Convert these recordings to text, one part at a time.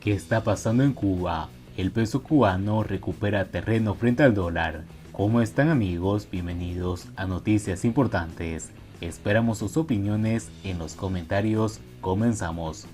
¿Qué está pasando en Cuba? El peso cubano recupera terreno frente al dólar. ¿Cómo están, amigos? Bienvenidos a Noticias Importantes. Esperamos sus opiniones en los comentarios. Comenzamos.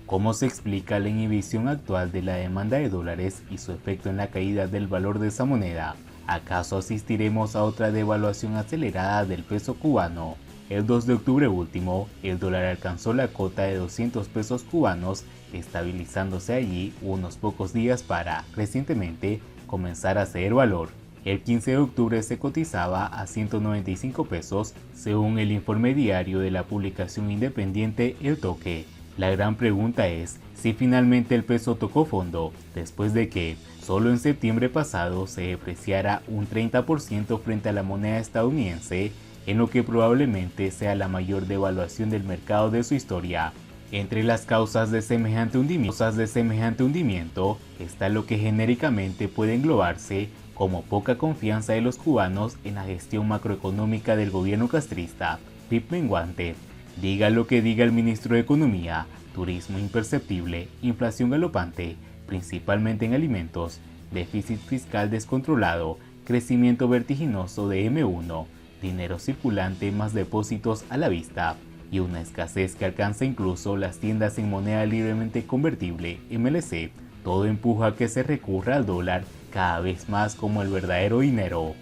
¿Cómo se explica la inhibición actual de la demanda de dólares y su efecto en la caída del valor de esa moneda? ¿Acaso asistiremos a otra devaluación acelerada del peso cubano? El 2 de octubre último, el dólar alcanzó la cota de 200 pesos cubanos, estabilizándose allí unos pocos días para, recientemente, comenzar a ceder valor. El 15 de octubre se cotizaba a 195 pesos, según el informe diario de la publicación independiente El Toque. La gran pregunta es si finalmente el peso tocó fondo, después de que, solo en septiembre pasado, se depreciara un 30% frente a la moneda estadounidense, en lo que probablemente sea la mayor devaluación del mercado de su historia. Entre las causas de semejante hundimiento está lo que genéricamente puede englobarse como poca confianza de los cubanos en la gestión macroeconómica del gobierno castrista, PIB menguante. Diga lo que diga el ministro de Economía, turismo imperceptible, inflación galopante, principalmente en alimentos, déficit fiscal descontrolado, crecimiento vertiginoso de M1, dinero circulante más depósitos a la vista y una escasez que alcanza incluso las tiendas en moneda libremente convertible MLC, todo empuja a que se recurra al dólar cada vez más como el verdadero dinero.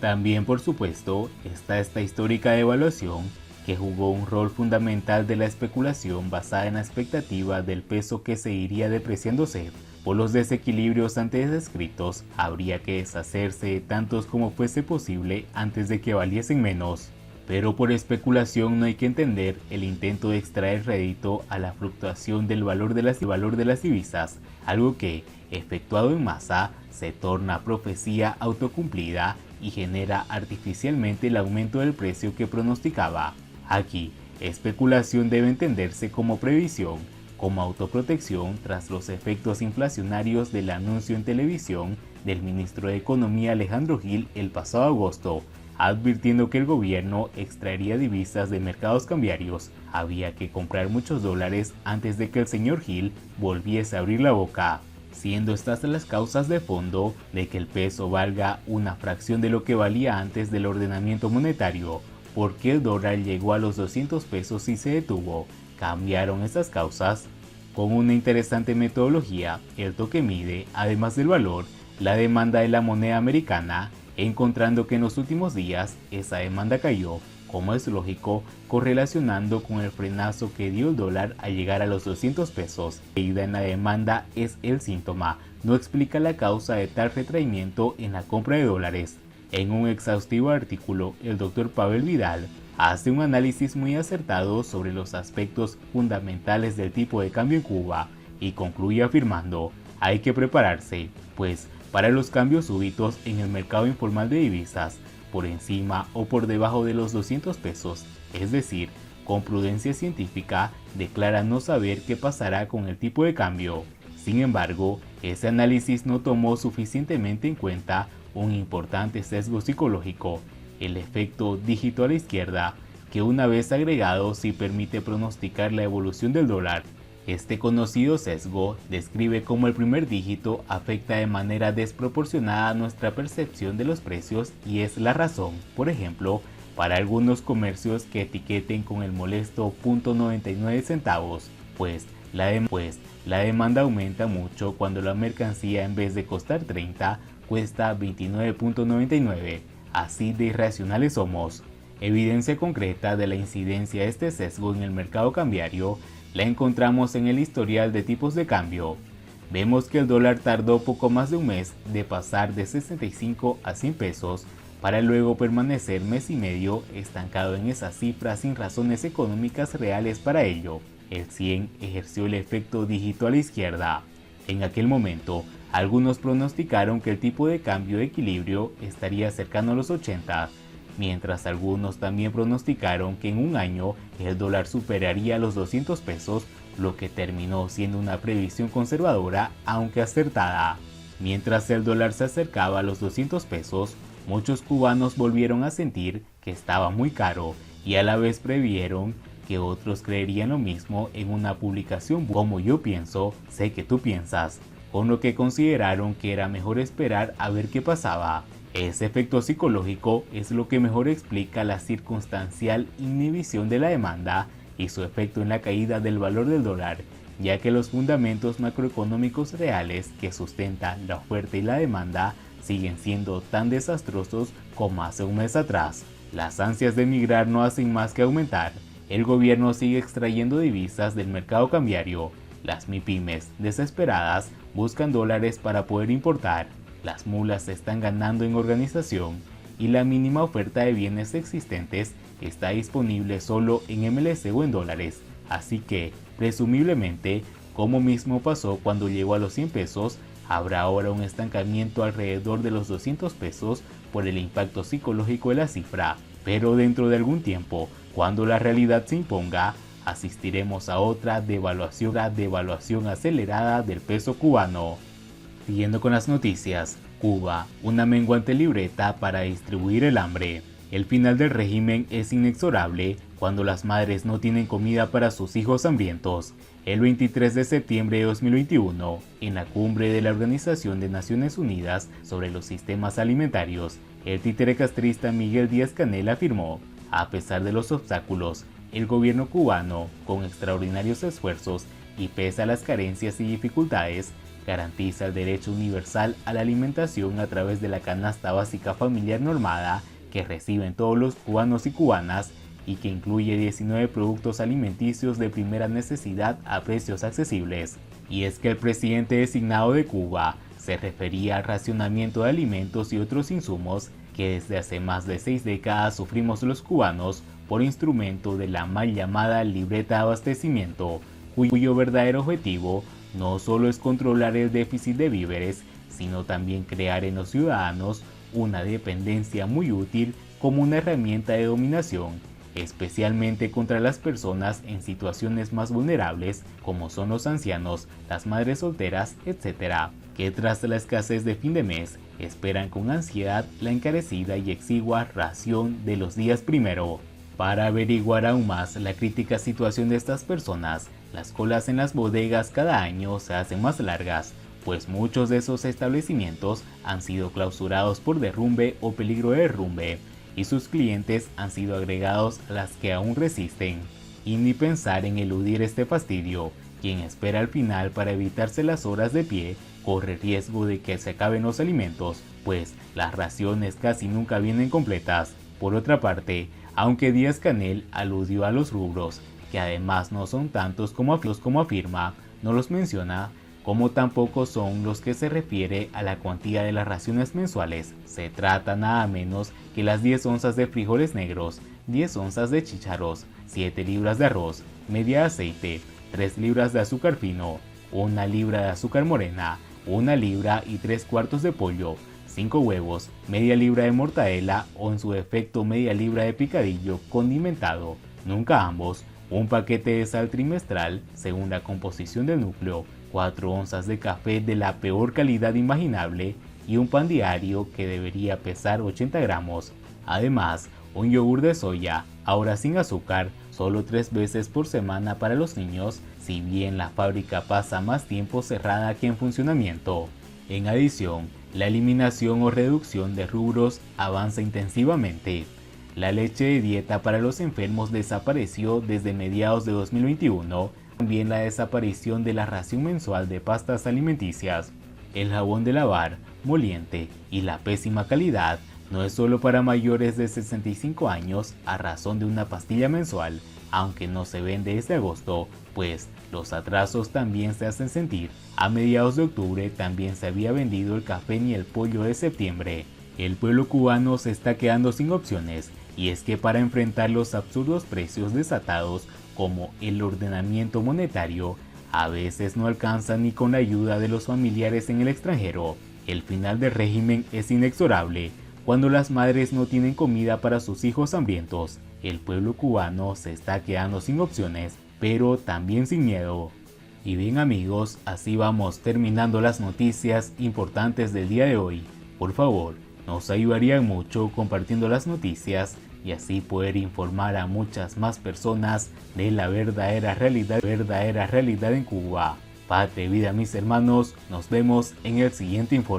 También, por supuesto, está esta histórica devaluación que jugó un rol fundamental de la especulación basada en la expectativa del peso que se iría depreciándose. Por los desequilibrios antes descritos, habría que deshacerse de tantos como fuese posible antes de que valiesen menos. Pero por especulación no hay que entender el intento de extraer rédito a la fluctuación del valor de las divisas, algo que, efectuado en masa, se torna profecía autocumplida y genera artificialmente el aumento del precio que pronosticaba. Aquí, especulación debe entenderse como previsión, como autoprotección tras los efectos inflacionarios del anuncio en televisión del ministro de Economía Alejandro Gil el pasado agosto, advirtiendo que el gobierno extraería divisas de mercados cambiarios. Había que comprar muchos dólares antes de que el señor Gil volviese a abrir la boca, siendo estas las causas de fondo de que el peso valga una fracción de lo que valía antes del ordenamiento monetario. ¿Por qué el dólar llegó a los 200 pesos y se detuvo? ¿Cambiaron estas causas? Con una interesante metodología, El Toque mide, además del valor, la demanda de la moneda americana, encontrando que en los últimos días esa demanda cayó, como es lógico, correlacionando con el frenazo que dio el dólar al llegar a los 200 pesos. La caída en la demanda es el síntoma, no explica la causa de tal retraimiento en la compra de dólares. En un exhaustivo artículo, el Dr. Pavel Vidal hace un análisis muy acertado sobre los aspectos fundamentales del tipo de cambio en Cuba y concluye afirmando: hay que prepararse, pues, para los cambios súbitos en el mercado informal de divisas, por encima o por debajo de los 200 pesos, es decir, con prudencia científica, declara no saber qué pasará con el tipo de cambio. Sin embargo, ese análisis no tomó suficientemente en cuenta un importante sesgo psicológico, el efecto dígito a la izquierda, que una vez agregado sí permite pronosticar la evolución del dólar. Este conocido sesgo describe cómo el primer dígito afecta de manera desproporcionada nuestra percepción de los precios y es la razón, por ejemplo, para algunos comercios que etiqueten con el molesto .99 centavos, pues la demanda aumenta mucho cuando la mercancía en vez de costar 30 cuesta 29.99. Así de irracionales somos. Evidencia concreta de la incidencia de este sesgo en el mercado cambiario la encontramos en el historial de tipos de cambio. Vemos que el dólar tardó poco más de un mes de pasar de 65 a 100 pesos para luego permanecer mes y medio estancado en esa cifra sin razones económicas reales para ello. El 100 ejerció el efecto dígito a la izquierda. En aquel momento, algunos pronosticaron que el tipo de cambio de equilibrio estaría cercano a los 80, mientras algunos también pronosticaron que en un año el dólar superaría los 200 pesos, lo que terminó siendo una previsión conservadora, aunque acertada. Mientras el dólar se acercaba a los 200 pesos, muchos cubanos volvieron a sentir que estaba muy caro y a la vez previeron que otros creerían lo mismo en una publicación como yo pienso, sé que tú piensas, con lo que consideraron que era mejor esperar a ver qué pasaba. Ese efecto psicológico es lo que mejor explica la circunstancial inhibición de la demanda y su efecto en la caída del valor del dólar, ya que los fundamentos macroeconómicos reales que sustentan la oferta y la demanda siguen siendo tan desastrosos como hace un mes atrás. Las ansias de emigrar no hacen más que aumentar. El gobierno sigue extrayendo divisas del mercado cambiario. Las MIPYMES, desesperadas, buscan dólares para poder importar. Las mulas se están ganando en organización y la mínima oferta de bienes existentes está disponible solo en MLC o en dólares. Así que, presumiblemente, como mismo pasó cuando llegó a los 100 pesos, habrá ahora un estancamiento alrededor de los 200 pesos por el impacto psicológico de la cifra. Pero dentro de algún tiempo, cuando la realidad se imponga, asistiremos a otra devaluación acelerada del peso cubano. Siguiendo con las noticias, Cuba, una menguante libreta para distribuir el hambre. El final del régimen es inexorable cuando las madres no tienen comida para sus hijos hambrientos. El 23 de septiembre de 2021, en la cumbre de la Organización de Naciones Unidas sobre los Sistemas Alimentarios, el títere castrista Miguel Díaz-Canel afirmó: a pesar de los obstáculos, el gobierno cubano, con extraordinarios esfuerzos y pese a las carencias y dificultades, garantiza el derecho universal a la alimentación a través de la canasta básica familiar normada que reciben todos los cubanos y cubanas y que incluye 19 productos alimenticios de primera necesidad a precios accesibles. Y es que el presidente designado de Cuba se refería al racionamiento de alimentos y otros insumos que desde hace más de 6 décadas sufrimos los cubanos por instrumento de la mal llamada libreta de abastecimiento, cuyo verdadero objetivo no solo es controlar el déficit de víveres, sino también crear en los ciudadanos una dependencia muy útil como una herramienta de dominación, especialmente contra las personas en situaciones más vulnerables como son los ancianos, las madres solteras, etc., que tras la escasez de fin de mes esperan con ansiedad la encarecida y exigua ración de los días primero. Para averiguar aún más la crítica situación de estas personas, las colas en las bodegas cada año se hacen más largas, pues muchos de esos establecimientos han sido clausurados por derrumbe o peligro de derrumbe, y sus clientes han sido agregados a las que aún resisten. Y ni pensar en eludir este fastidio. Quien espera al final para evitarse las horas de pie corre riesgo de que se acaben los alimentos, pues las raciones casi nunca vienen completas. Por otra parte, aunque Díaz-Canel aludió a los rubros, que además no son tantos como afirma, no los menciona, como tampoco son los que se refiere a la cuantía de las raciones mensuales. Se trata nada menos que las 10 onzas de frijoles negros, 10 onzas de chícharos, 7 libras de arroz, media de aceite, 3 libras de azúcar fino, 1 libra de azúcar morena, 1 libra y 3/4 de pollo, 5 huevos, media libra de mortadela o en su defecto media libra de picadillo condimentado, nunca ambos, un paquete de sal trimestral según la composición del núcleo, 4 onzas de café de la peor calidad imaginable y un pan diario que debería pesar 80 gramos. Además, un yogur de soya, ahora sin azúcar, solo 3 veces por semana para los niños, si bien la fábrica pasa más tiempo cerrada que en funcionamiento. En adición, la eliminación o reducción de rubros avanza intensivamente. La leche de dieta para los enfermos desapareció desde mediados de 2021, también la desaparición de la ración mensual de pastas alimenticias. El jabón de lavar, moliente y la pésima calidad no es solo para mayores de 65 años a razón de una pastilla mensual, aunque no se vende desde agosto, pues los atrasos también se hacen sentir. A mediados de octubre también se había vendido el café ni el pollo de septiembre. El pueblo cubano se está quedando sin opciones, y es que para enfrentar los absurdos precios desatados como el ordenamiento monetario, a veces no alcanza ni con la ayuda de los familiares en el extranjero. El final del régimen es inexorable. Cuando las madres no tienen comida para sus hijos hambrientos, el pueblo cubano se está quedando sin opciones, pero también sin miedo. Y bien amigos, así vamos terminando las noticias importantes del día de hoy. Por favor, nos ayudarían mucho compartiendo las noticias y así poder informar a muchas más personas de la verdadera realidad en Cuba. Patria y vida, mis hermanos, nos vemos en el siguiente informe.